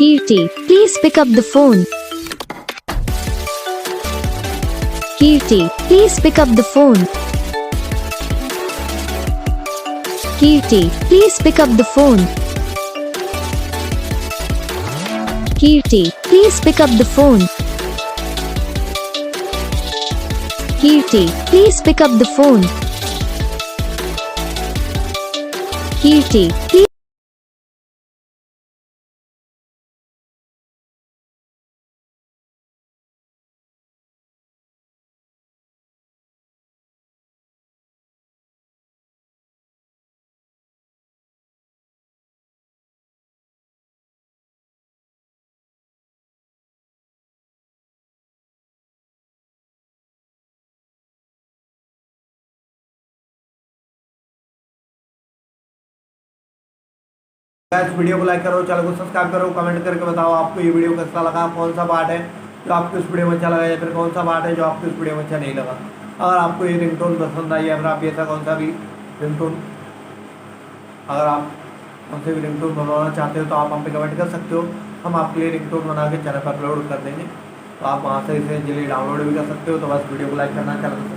Kirti, please pick up the phone. Kirti, please pick up the phone. Kirti, please pick up the phone. Kirti, please pick up the phone. Kirti, please pick up the phone. Kirti, please. इस video को like करो, channel को subscribe करो, comment करके बताओ आपको ये video कैसा लगा, कौन सा पार्ट है जो आपको इस वीडियो में अच्छा लगा या फिर कौन सा पार्ट है जो आपको इस वीडियो में अच्छा नहीं लगा। अगर आपको ये रिंगटोन पसंद आई या फिर आप ऐसा कौन सा भी रिंगटोन अगर आप कौन से भी रिंगटोन बनवाना चाहते हो तो आप हम पे कमेंट कर सकते हो। हम आपके लिए रिंगटोन बना के चैनल पर अपलोड कर देंगे, तो आप वहाँ से इसे जल्दी डाउनलोड भी कर सकते हो। तो बस वीडियो को लाइक करना, चैनल